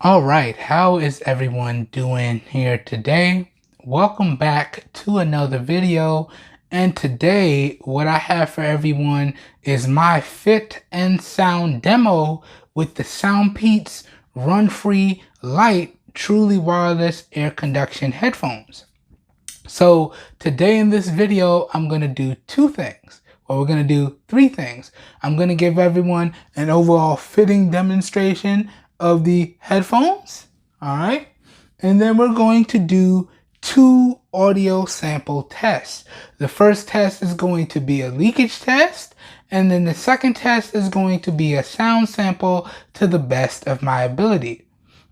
All right, how is everyone doing here today? Welcome back to another video. And today, what I have for everyone is my fit and sound demo with the SoundPeats RunFree Lite truly wireless air conduction headphones. So today in this video, I'm going to do two things. Well, we're going to do three things. I'm going to give everyone an overall fitting demonstration of the headphones. All right. And then we're going to do two audio sample tests. The first test is going to be a leakage test. And then the second test is going to be a sound sample to the best of my ability.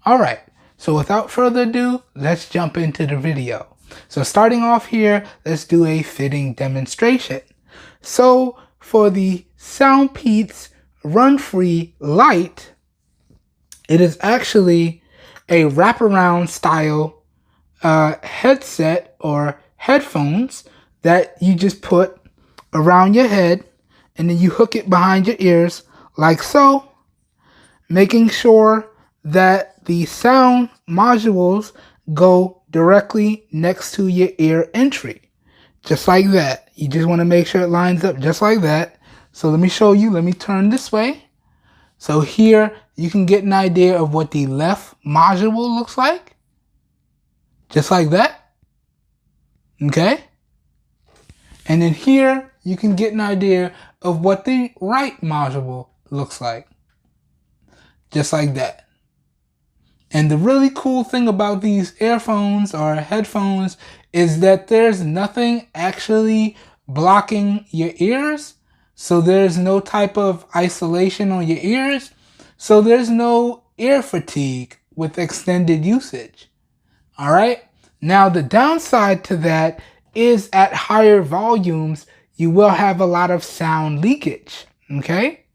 All right. So without further ado, let's jump into the video. So starting off here, let's do a fitting demonstration. So for the SoundPeats RunFree Lite, it is actually a wraparound style headset or headphones that you just put around your head and then you hook it behind your ears like so, making sure that the sound modules go directly next to your ear entry, just like that. You just want to make sure it lines up just like that. So let me show you. Let me turn this way. So here you can get an idea of what the left module looks like, just like that. Okay. And then here you can get an idea of what the right module looks like, just like that. And the really cool thing about these earphones or headphones is that there's nothing actually blocking your ears. So there's no type of isolation on your ears. So there's no ear fatigue with extended usage. All right. Now the downside to that is at higher volumes, you will have a lot of sound leakage. Okay.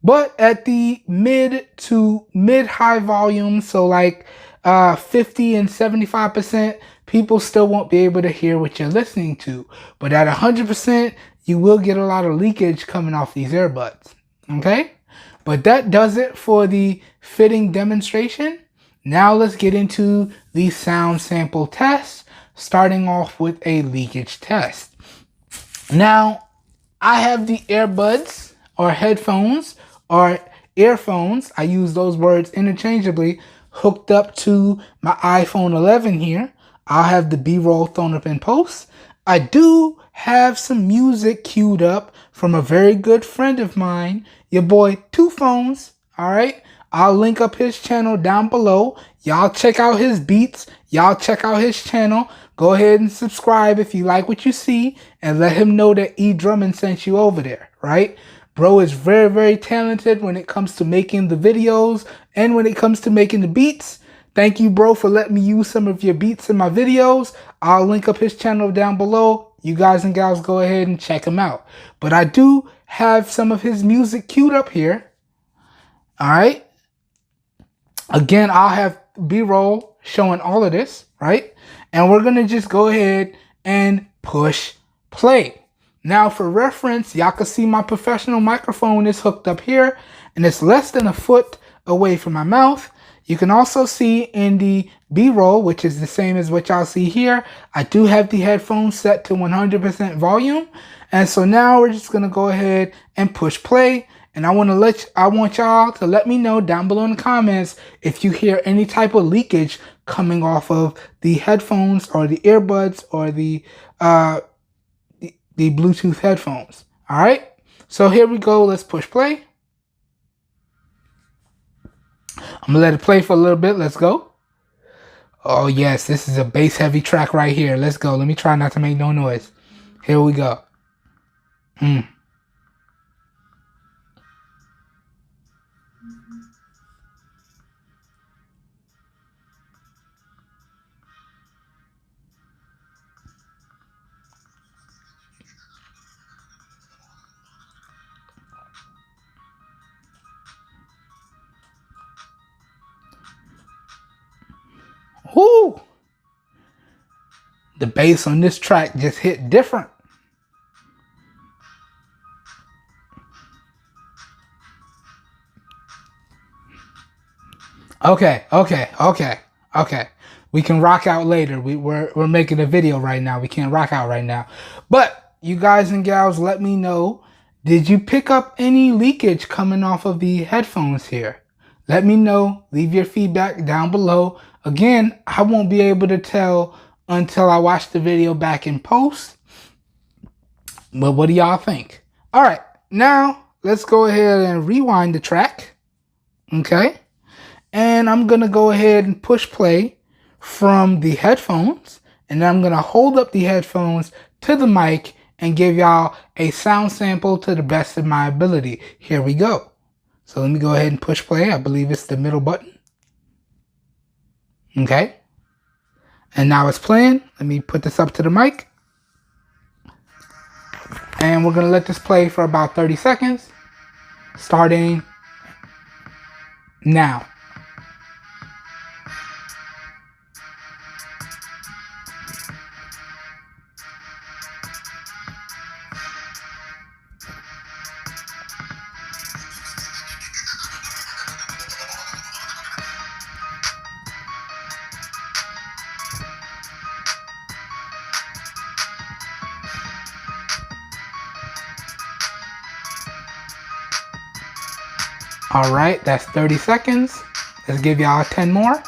But at the mid to mid-high volume, so like 50 and 75%, people still won't be able to hear what you're listening to. But at 100%, you will get a lot of leakage coming off these earbuds. Okay? But that does it for the fitting demonstration. Now let's get into the sound sample test, starting off with a leakage test. Now, I have the earbuds or headphones or earphones, I use those words interchangeably, hooked up to my iPhone 11 here. I'll have the B-roll thrown up in post. I do have some music queued up from a very good friend of mine, your boy Two Phones. All right, I'll link up his channel down below. Y'all check out his beats. Y'all check out his channel. Go ahead and subscribe if you like what you see, and let him know that E Drummond sent you over there, right? Bro is very, very talented when it comes to making the videos and when it comes to making the beats. Thank you, bro, for letting me use some of your beats in my videos. I'll link up his channel down below. You guys and gals go ahead and check him out. But I do have some of his music queued up here. All right. Again, I'll have B-roll showing all of this, right? And we're going to just go ahead and push play. Now for reference, y'all can see my professional microphone is hooked up here and it's less than a foot away from my mouth. You can also see in the B-roll, which is the same as what y'all see here, I do have the headphones set to 100% volume. And so now we're just going to go ahead and push play. And I want y'all to let me know down below in the comments if you hear any type of leakage coming off of the headphones or the earbuds or the Bluetooth headphones. All right, so here we go. Let's push play. I'm gonna let it play for a little bit. Let's go. Oh yes, this is a bass heavy track right here. Let's go. Let me try not to make no noise. Here we go. Whoo! The bass on this track just hit different. Okay. We can rock out later. We're making a video right now. We can't rock out right now. But you guys and gals, let me know. Did you pick up any leakage coming off of the headphones here? Let me know. Leave your feedback down below. Again, I won't be able to tell until I watch the video back in post. But what do y'all think? All right, now let's go ahead and rewind the track. Okay. And I'm going to go ahead and push play from the headphones. And I'm going to hold up the headphones to the mic and give y'all a sound sample to the best of my ability. Here we go. So let me go ahead and push play. I believe it's the middle button. Okay. And now it's playing. Let me put this up to the mic. And we're going to let this play for about 30 seconds. Starting now. All right, that's 30 seconds. Let's give y'all 10 more.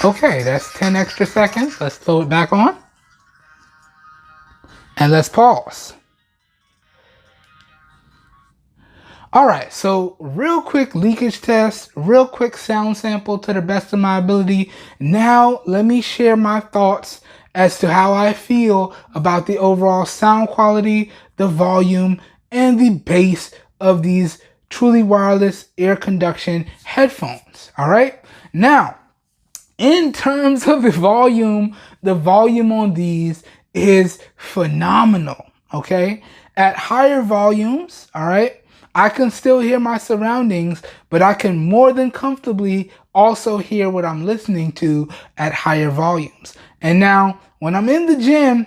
Okay, that's 10 extra seconds. Let's throw it back on. And let's pause. All right, so real quick leakage test, real quick sound sample to the best of my ability. Now, let me share my thoughts as to how I feel about the overall sound quality, the volume, and the bass of these truly wireless air conduction headphones. All right. Now, in terms of the volume on these is phenomenal. Okay. At higher volumes, all right, I can still hear my surroundings, but I can more than comfortably also hear what I'm listening to at higher volumes. And now, when I'm in the gym,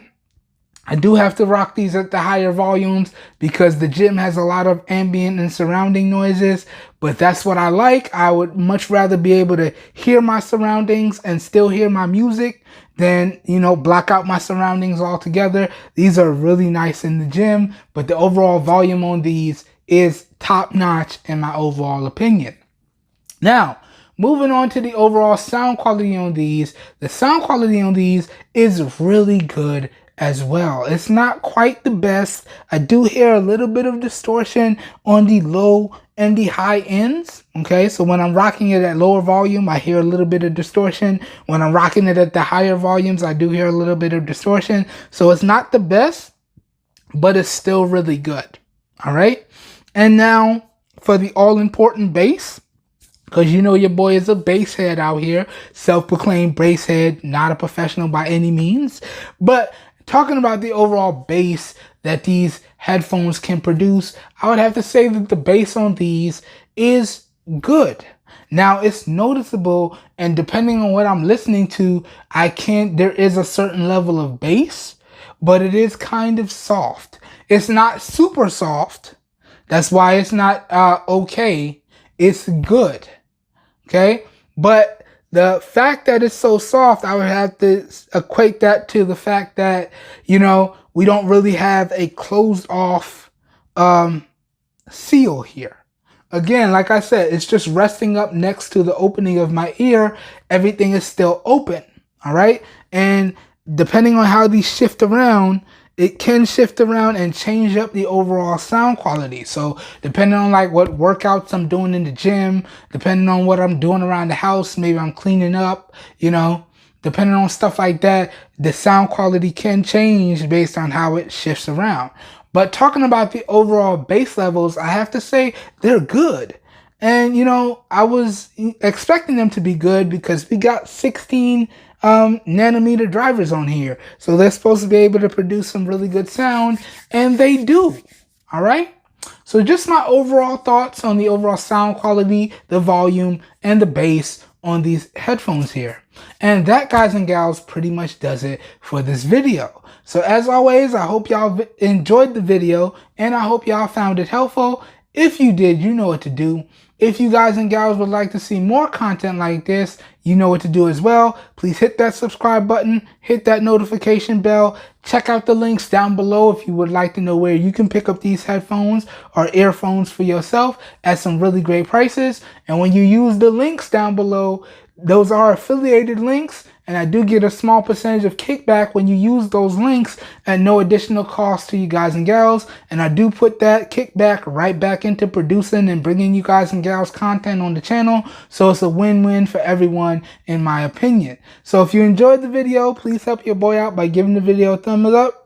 I do have to rock these at the higher volumes because the gym has a lot of ambient and surrounding noises, but that's what I like. I would much rather be able to hear my surroundings and still hear my music than, block out my surroundings altogether. These are really nice in the gym, but the overall volume on these is top notch in my overall opinion. Now, moving on to the overall sound quality on these, the sound quality on these is really good as well. It's not quite the best. I do hear a little bit of distortion on the low and the high ends. Okay, so when I'm rocking it at lower volume, I hear a little bit of distortion. When I'm rocking it at the higher volumes, I do hear a little bit of distortion. So it's not the best, but it's still really good. All right. And now for the all-important bass. Because your boy is a bass head out here. Self-proclaimed bass head, not a professional by any means. But talking about the overall bass that these headphones can produce, I would have to say that the bass on these is good. Now, it's noticeable, and depending on what I'm listening to, there is a certain level of bass, but it is kind of soft. It's not super soft. That's why it's not okay. It's good. Okay, but the fact that it's so soft, I would have to equate that to the fact that, we don't really have a closed off seal here. Again, like I said, it's just resting up next to the opening of my ear. Everything is still open. All right. And depending on how these shift around, it can shift around and change up the overall sound quality. So depending on what workouts I'm doing in the gym, depending on what I'm doing around the house, maybe I'm cleaning up, depending on stuff like that, the sound quality can change based on how it shifts around. But talking about the overall bass levels, I have to say they're good. And, I was expecting them to be good because we got 16 nanometer drivers on here. So they're supposed to be able to produce some really good sound, and they do. All right. So just my overall thoughts on the overall sound quality, the volume, and the bass on these headphones here. And that, guys and gals, pretty much does it for this video. So as always, I hope y'all enjoyed the video and I hope y'all found it helpful. If you did, you know what to do. If you guys and gals would like to see more content like this, you know what to do as well. Please hit that subscribe button, hit that notification bell. Check out the links down below if you would like to know where you can pick up these headphones or earphones for yourself at some really great prices. And when you use the links down below, those are affiliated links, and I do get a small percentage of kickback when you use those links at no additional cost to you guys and gals. And I do put that kickback right back into producing and bringing you guys and gals content on the channel. So it's a win-win for everyone, in my opinion. So if you enjoyed the video, please help your boy out by giving the video a thumbs up.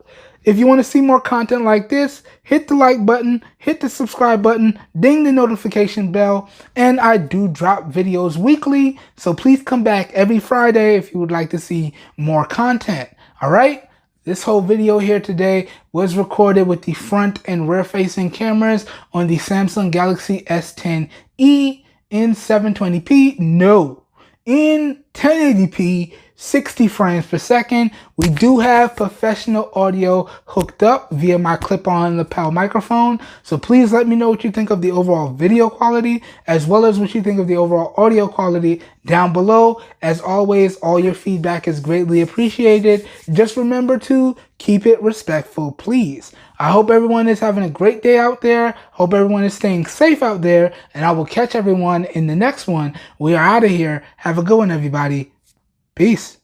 If you want to see more content like this, hit the like button, hit the subscribe button, ding the notification bell, and I do drop videos weekly, so please come back every Friday if you would like to see more content. All right? This whole video here today was recorded with the front and rear facing cameras on the Samsung Galaxy S10e in 720p. No, in 1080p, 60 frames per second. We do have professional audio hooked up via my clip-on lapel microphone. So please let me know what you think of the overall video quality, as well as what you think of the overall audio quality down below. As always, all your feedback is greatly appreciated. Just remember to keep it respectful, please. I hope everyone is having a great day out there. Hope everyone is staying safe out there, and I will catch everyone in the next one. We are out of here. Have a good one, everybody. Peace.